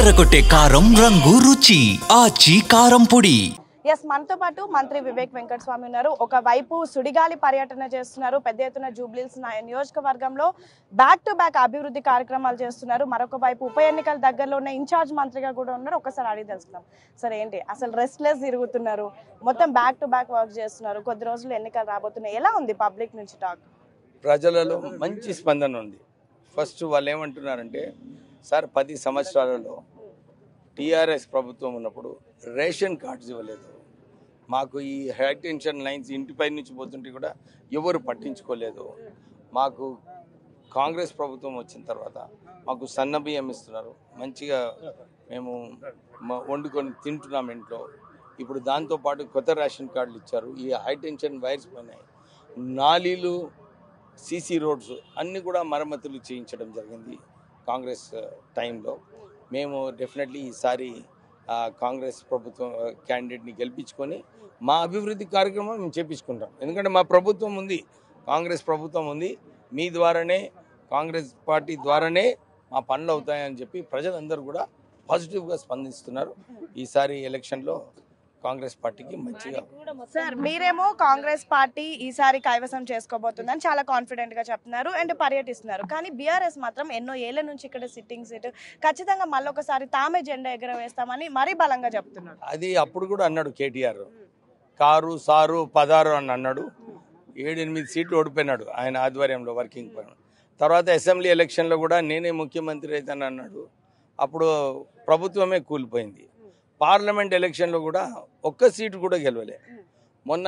అదరగొట్టే కారం రంగు రుచి ఆచి కారం పొడి. ఎస్, మనతో పాటు మంత్రి వివేక్ వెంకటస్వామి ఉన్నారు. ఒకవైపు సుడిగాలి పర్యటన చేస్తున్నారు, పెద్ద ఎత్తున జూబ్లీహిల్స్ నియోజకవర్గంలో బ్యాక్ టు బ్యాక్ అభివృద్ధి కార్యక్రమాలు చేస్తున్నారు. మరొక వైపు ఉప ఎన్నికల దగ్గరలో ఉన్న ఇన్ఛార్జ్ మంత్రిగా కూడా ఉన్నారు. ఒకసారి అడిగి తెలుసుకుందాం. సరే, ఏంటి అసలు రెస్ట్లెస్ తిరుగుతున్నారు, మొత్తం బ్యాక్ టు బ్యాక్ వర్క్ చేస్తున్నారు, కొద్ది రోజులు ఎన్నికలు రాబోతున్నాయి, ఎలా ఉంది పబ్లిక్ నుంచి టాక్? ప్రజలలో మంచి స్పందన ఉంది. ఫస్ట్ వాళ్ళు ఏమంటున్నారంటే, సార్ 10 సంవత్సరాలలో టీఆర్ఎస్ ప్రభుత్వం ఉన్నప్పుడు రేషన్ కార్డ్స్ ఇవ్వలేదు, మాకు ఈ హై టెన్షన్ లైన్స్ ఇంటిపై నుంచి పోతుంటే కూడా ఎవరు పట్టించుకోలేదు, మాకు కాంగ్రెస్ ప్రభుత్వం వచ్చిన తర్వాత మాకు సన్న బియ్యం ఇస్తున్నారు, మంచిగా మేము వండుకొని తింటున్నాం ఇంట్లో, ఇప్పుడు దాంతోపాటు కొత్త రేషన్ కార్డులు ఇచ్చారు, ఈ హై టెన్షన్ వైర్స్ పోయినాయి, నాలీలు సీసీ రోడ్స్ అన్నీ కూడా మరమ్మతులు చేయించడం జరిగింది కాంగ్రెస్ టైంలో. మేము డెఫినెట్లీ ఈసారి కాంగ్రెస్ ప్రభుత్వం క్యాండిడేట్ని గెలిపించుకొని మా అభివృద్ధి కార్యక్రమం మేము చేపించుకుంటాం. ఎందుకంటే మా ప్రభుత్వం ఉంది, కాంగ్రెస్ ప్రభుత్వం ఉంది, మీ ద్వారానే కాంగ్రెస్ పార్టీ ద్వారానే మా పనులు అవుతాయని చెప్పి ప్రజలందరూ కూడా పాజిటివ్గా స్పందిస్తున్నారు. ఈసారి ఎలక్షన్లో కాంగ్రెస్ పార్టీకి మంచిగా. సార్, మీరేమో కాంగ్రెస్ పార్టీ ఈసారి కైవసం చేసుకోబోతుందని చాలా కాన్ఫిడెంట్ గా చెప్తున్నారు అండ్ పర్యటిస్తున్నారు. కానీ బీఆర్ఎస్ మాత్రం ఎన్నో ఏళ్ల నుంచి ఇక్కడ సిట్టింగ్ సీట్, ఖచ్చితంగా మళ్ళొకసారి తామే జెండా ఎగరవేస్తామని మరీ బలంగా చెప్తున్నారు. అది అప్పుడు కూడా అన్నాడు కేటీఆర్, కారు సారు పదారు అని అన్నాడు, 7-8 సీట్లు ఓడిపోయినాడు ఆయన ఆధ్వర్యంలో వర్కింగ్ పైన. తర్వాత అసెంబ్లీ ఎలక్షన్లో కూడా నేనే ముఖ్యమంత్రి అవుతాను అన్నాడు, అప్పుడు ప్రభుత్వమే కూలిపోయింది. పార్లమెంట్ ఎలక్షన్లో కూడా ఒక్క సీటు కూడా గెలవలే. మొన్న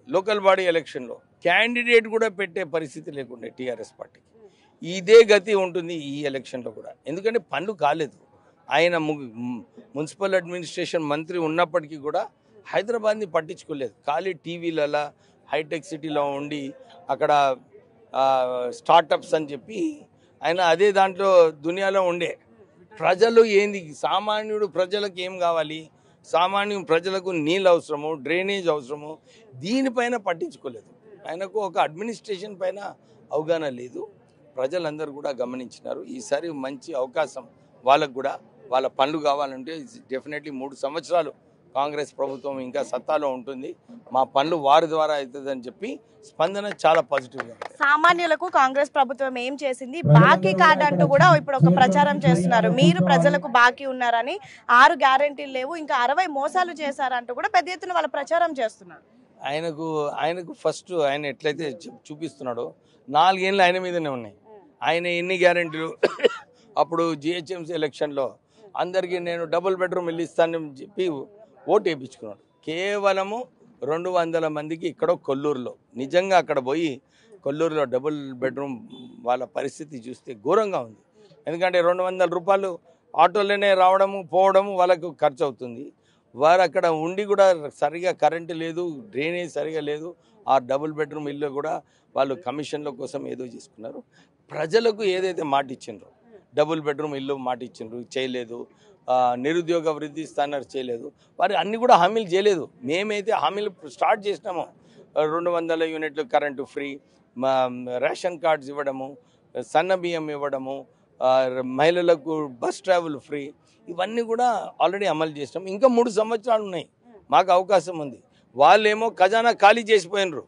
లోకల్ బాడీ ఎలక్షన్లో క్యాండిడేట్ కూడా పెట్టే పరిస్థితి లేకుండే టీఆర్ఎస్ పార్టీకి. ఇదే గతి ఉంటుంది ఈ ఎలక్షన్లో కూడా, ఎందుకంటే పనులు కాలేదు. ఆయన మున్సిపల్ అడ్మినిస్ట్రేషన్ మంత్రి ఉన్నప్పటికీ కూడా హైదరాబాద్ని పట్టించుకోలేదు, ఖాళీ టీవీలలో హైటెక్ సిటీలో ఉండి అక్కడ స్టార్టప్స్ అని చెప్పి ఆయన అదే దాంట్లో దునియాలో ఉండే. ప్రజలు ఏంది, సామాన్యుడు ప్రజలకు ఏం కావాలి, సామాన్య ప్రజలకు నీళ్ళు అవసరము, డ్రైనేజ్ అవసరము, దీనిపైన పట్టించుకోలేదు. ఆయనకు ఒక అడ్మినిస్ట్రేషన్ పైన అవగాహన లేదు. ప్రజలందరూ కూడా గమనించినారు. ఈసారి మంచి అవకాశం వాళ్ళకు కూడా, వాళ్ళ పనులు కావాలంటే డెఫినెట్లీ 3 సంవత్సరాలు కాంగ్రెస్ ప్రభుత్వం ఇంకా సత్తాలో ఉంటుంది, మా పనులు వారి ద్వారా అవుతుందని చెప్పి స్పందన చాలా పాజిటివ్గా. సామాన్యులకు కాంగ్రెస్ ప్రభుత్వం ఏం చేసింది, బాకీ కార్డు అంటూ కూడా ఇప్పుడు ఒక ప్రచారం చేస్తున్నారు. మీరు ప్రజలకు బాకీ ఉన్నారని, 6 గ్యారెంటీలు లేవు, ఇంకా 60 మోసాలు చేశారంటూ కూడా పెద్ద ఎత్తున వాళ్ళ ప్రచారం చేస్తున్నారు. ఆయనకు ఫస్ట్ ఆయన ఎట్లయితే చూపిస్తున్నాడో 4 ఏళ్ళు ఆయన మీదనే ఉన్నాయి. ఆయన ఎన్ని గ్యారెంటీలు అప్పుడు జిహెచ్ఎంసీ ఎలక్షన్లో అందరికీ నేను డబుల్ బెడ్రూమ్ ఇల్లు ఇస్తానని చెప్పి ఓటు వేయించుకున్నాడు. కేవలము 200 మందికి ఇక్కడో కొల్లూరులో, నిజంగా అక్కడ పోయి కొల్లూరులో డబుల్ బెడ్రూమ్ వాళ్ళ పరిస్థితి చూస్తే ఘోరంగా ఉంది. ఎందుకంటే 200 రూపాయలు ఆటోలోనే రావడము పోవడము వాళ్ళకు ఖర్చు అవుతుంది. వారు అక్కడ ఉండి కూడా సరిగా కరెంటు లేదు, డ్రైనేజ్ సరిగా లేదు. ఆ డబుల్ బెడ్రూమ్ ఇల్లు కూడా వాళ్ళు కమిషన్ల కోసం ఏదో చేసుకున్నారు. ప్రజలకు ఏదైతే మాట ఇచ్చిండ్రో, డబుల్ బెడ్రూమ్ ఇల్లు మాట ఇచ్చిండ్రు, చేయలేదు. నిరుద్యోగ వృద్ధి ఇస్తాన్నారు, చేయలేదు. వారు అన్ని కూడా హామీలు చేయలేదు. మేమైతే హామీలు స్టార్ట్ చేసినాము, 200 యూనిట్లు కరెంటు ఫ్రీ, రేషన్ కార్డ్స్ ఇవ్వడము, సన్న బియ్యం ఇవ్వడము, మహిళలకు బస్ ట్రావెల్ ఫ్రీ, ఇవన్నీ కూడా ఆల్రెడీ అమలు చేసినాం. ఇంకా 3 సంవత్సరాలు ఉన్నాయి, మాకు అవకాశం ఉంది. వాళ్ళేమో ఖజానా ఖాళీ చేసిపోయినరు.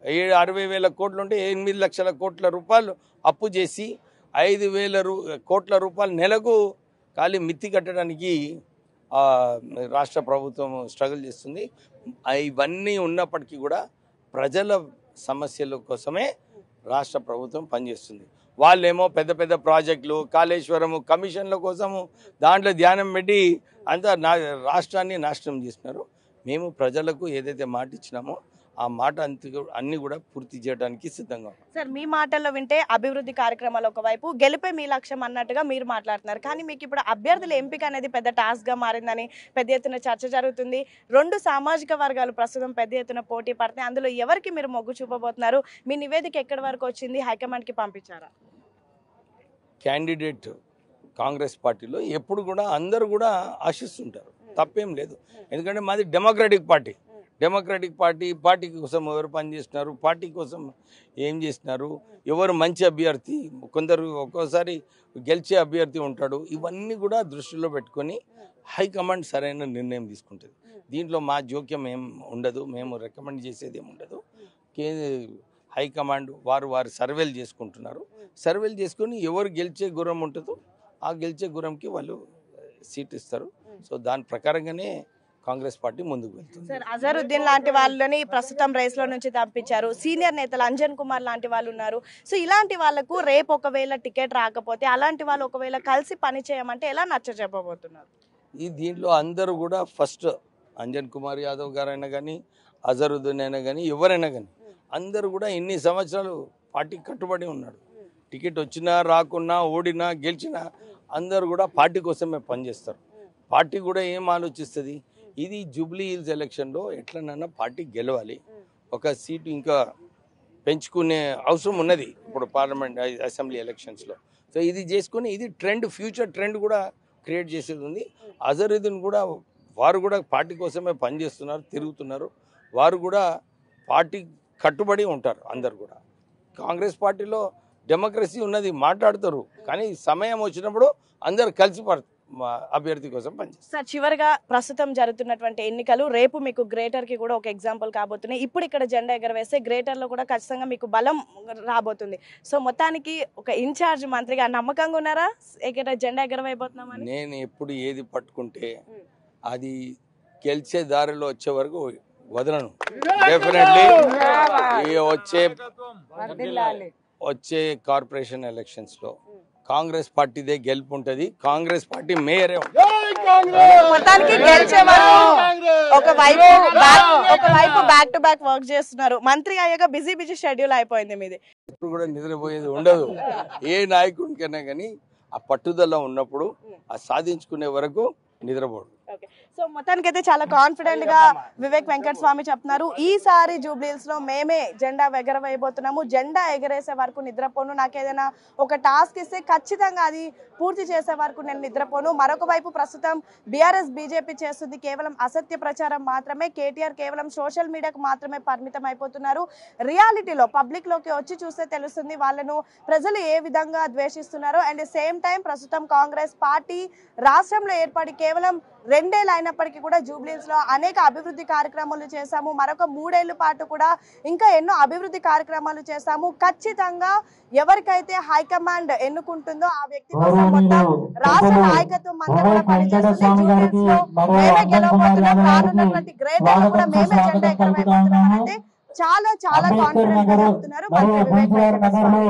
60,000 కోట్లు ఉంటే 8 లక్షల కోట్ల రూపాయలు అప్పు చేసి 5,000 కోట్ల రూపాయలు నెలకు ఖాళీ మిత్తి కట్టడానికి రాష్ట్ర ప్రభుత్వం స్ట్రగుల్ చేస్తుంది. ఇవన్నీ ఉన్నప్పటికీ కూడా ప్రజల సమస్యల కోసమే రాష్ట్ర ప్రభుత్వం పనిచేస్తుంది. వాళ్ళేమో పెద్ద పెద్ద ప్రాజెక్టులు, కాళేశ్వరము, కమిషన్ల కోసము దాంట్లో ధ్యానం పెట్టి అంతా రాష్ట్రాన్ని నాశనం చేస్తున్నారు. మేము ప్రజలకు ఏదైతే మాట ఇచ్చినామో ఆ మాట అన్ని కూడా పూర్తి చేయడానికి సిద్ధంగా ఉన్నాం. సార్, మీ మాటల్లో వింటే అభివృద్ధి కార్యక్రమాలు ఒకవైపు, గెలిపే మీ లక్ష్యం అన్నట్టుగా మీరు మాట్లాడుతున్నారు. కానీ మీకు ఇప్పుడు అభ్యర్థుల ఎంపిక అనేది పెద్ద టాస్క్ గా మారిందని పెద్ద ఎత్తున చర్చ జరుగుతుంది. 2 సామాజిక వర్గాలు ప్రస్తుతం పెద్ద ఎత్తున పోటీ పడతాయి. అందులో ఎవరికి మీరు మొగ్గు చూపబోతున్నారు? మీ నివేదిక ఎక్కడి వరకు వచ్చింది? హైకమాండ్ కి పంపించారా? క్యాండిడేట్ కాంగ్రెస్ పార్టీలో ఎప్పుడు కూడా అందరూ కూడా ఆశిస్తుంటారు, తప్పేం లేదు. ఎందుకంటే మాది డెమోక్రటిక్ పార్టీ, డెమోక్రటిక్ పార్టీ కోసం ఎవరు పనిచేస్తున్నారు, పార్టీ కోసం ఏం చేస్తున్నారు, ఎవరు మంచి అభ్యర్థి, కొందరు ఒక్కోసారి గెలిచే అభ్యర్థి ఉంటాడు. ఇవన్నీ కూడా దృష్టిలో పెట్టుకొని హైకమాండ్ సరైన నిర్ణయం తీసుకుంటుంది. దీంట్లో మా జోక్యం ఏం ఉండదు, మేము రికమెండ్ చేసేది ఏమి ఉండదు. హైకమాండ్ వారు సర్వేలు చేసుకుంటున్నారు. సర్వేలు చేసుకొని ఎవరు గెలిచే గుర్రం ఉంటుందో ఆ గెలిచే గుర్రంకి వాళ్ళు సీట్ ఇస్తారు. సో దాని ప్రకారంగానే కాంగ్రెస్ పార్టీ ముందుకు వెళ్తుంది. సార్, అజరుద్దీన్ లాంటి వాళ్ళని ప్రస్తుతం రేస్ లో నుంచి తప్పించారు. సీనియర్ నేతలు అంజన్ కుమార్ లాంటి వాళ్ళు ఉన్నారు. సో ఇలాంటి వాళ్ళకు రేపు ఒకవేళ టికెట్ రాకపోతే అలాంటి వాళ్ళు ఒకవేళ కలిసి పని చేయమంటే ఎలా నచ్చ చెప్పబోతున్నారు? దీంట్లో అందరూ కూడా ఫస్ట్ అంజన్ కుమార్ యాదవ్ గారైనా కానీ, అజరుద్దీన్ అయినా కానీ, ఎవరైనా కానీ అందరూ కూడా ఇన్ని సంవత్సరాలు పార్టీకి కట్టుబడి ఉన్నాడు. టికెట్ వచ్చినా రాకున్నా, ఓడినా గెలిచినా అందరూ కూడా పార్టీ కోసమే పనిచేస్తారు. పార్టీ కూడా ఏం ఆలోచిస్తుంది, ఇది జూబ్లీ హిల్స్ ఎలక్షన్లో ఎట్లనన్నా పార్టీ గెలవాలి, ఒక సీటు ఇంకా పెంచుకునే అవసరం ఉన్నది ఇప్పుడు పార్లమెంట్ అసెంబ్లీ ఎలక్షన్స్లో. సో ఇది చేసుకుని ఇది ట్రెండ్, ఫ్యూచర్ ట్రెండ్ కూడా క్రియేట్ చేసేది ఉంది. అజరుద్దీన్ కూడా వారు కూడా పార్టీ కోసమే పనిచేస్తున్నారు, తిరుగుతున్నారు. వారు కూడా పార్టీ కట్టుబడి ఉంటారు. అందరు కూడా కాంగ్రెస్ పార్టీలో డెమోక్రసీ ఉన్నది, మాట్లాడతారు, కానీ సమయం వచ్చినప్పుడు అందరు కలిసి అభ్యర్థి కోసం పనిచేస్తారు. సార్, చివరిగా ప్రస్తుతం జరుగుతున్నటువంటి ఎన్నికలు రేపు మీకు గ్రేటర్ కి కూడా ఒక ఎగ్జాంపుల్ కాబోతున్నాయి. ఇప్పుడు ఇక్కడ జెండా ఎగరవేస్తే గ్రేటర్ లో కూడా ఖచ్చితంగా మీకు బలం రాబోతుంది. సో మొత్తానికి ఒక ఇన్ఛార్జ్ మంత్రిగా నమ్మకంగా ఉన్నారా ఇక్కడ జెండా ఎగరవేయబోతున్నామని? నేను ఎప్పుడు ఏది పట్టుకుంటే అది గెలిచే దారిలో వచ్చే వరకు వదలను. డెఫినెట్లీ వచ్చే కార్పొరేషన్ ఎలక్షన్స్ లో కాంగ్రెస్ పార్టీదే గెలుపు ఉంటది. కాంగ్రెస్ పార్టీ మేయరే మొత్తానికి గెలిచేవారు ఒకవైపు బ్యాక్ టు బ్యాక్ వర్క్ చేస్తున్నారు. మంత్రి అయ్యాక బిజీ షెడ్యూల్ అయిపోయింది మీది. ఇప్పుడు కూడా నిద్రపోయేది ఉండదు. ఏ నాయకుడికైనా కానీ ఆ పట్టుదల ఉన్నప్పుడు ఆ సాధించుకునే వరకు నిద్రపోడు. సో మొత్తానికి అయితే చాలా కాన్ఫిడెంట్ గా వివేక్ వెంకట స్వామి చెప్తున్నారు, ఈసారి జూబ్లీహిల్స్ లో మేమే జెండా ఎగరవేయబోతున్నాము, జెండా ఎగరేసే వరకు నిద్రపోను, నాకు ఏదైనా ఒక టాస్క్ ఇస్తే ఖచ్చితంగా అది పూర్తి చేసే వరకు నేను నిద్రపోను. మరొక వైపు ప్రస్తుతం బీఆర్ఎస్ బీజేపీ చేస్తుంది కేవలం అసత్య ప్రచారం మాత్రమే. కేటీఆర్ కేవలం సోషల్ మీడియాకు మాత్రమే పరిమితం అయిపోతున్నారు. రియాలిటీలో పబ్లిక్ లోకి వచ్చి చూస్తే తెలుస్తుంది వాళ్ళను ప్రజలు ఏ విధంగా ద్వేషిస్తున్నారో. అండ్ సేమ్ టైం ప్రస్తుతం కాంగ్రెస్ పార్టీ రాష్ట్రంలో ఏర్పడి కేవలం 2 ఏళ్ళు అయినప్పటికీ కూడా జూబ్లీహిల్స్ లో అనేక అభివృద్ధి కార్యక్రమాలు చేశాము, మరొక 3 ఏళ్ల పాటు కూడా ఇంకా ఎన్నో అభివృద్ధి కార్యక్రమాలు చేశాము. ఖచ్చితంగా ఎవరికైతే హైకమాండ్ ఎన్నుకుంటుందో ఆ వ్యక్తి కోసం మొత్తం రాష్ట్ర నాయకత్వం అంతా కూడా పనిచేస్తుంది. జూబ్లీహిల్స్ లో మేమే గెలవబోతున్నాం, రానున్న ప్రతి గ్రేటర్ కూడా మేమే జెండా ఎగరవేయబోతున్నాం అంటే చాలా కాన్ఫిడెంట్ గా చెప్తున్నారు మంత్రి వివేక్ వెంకట స్వామి.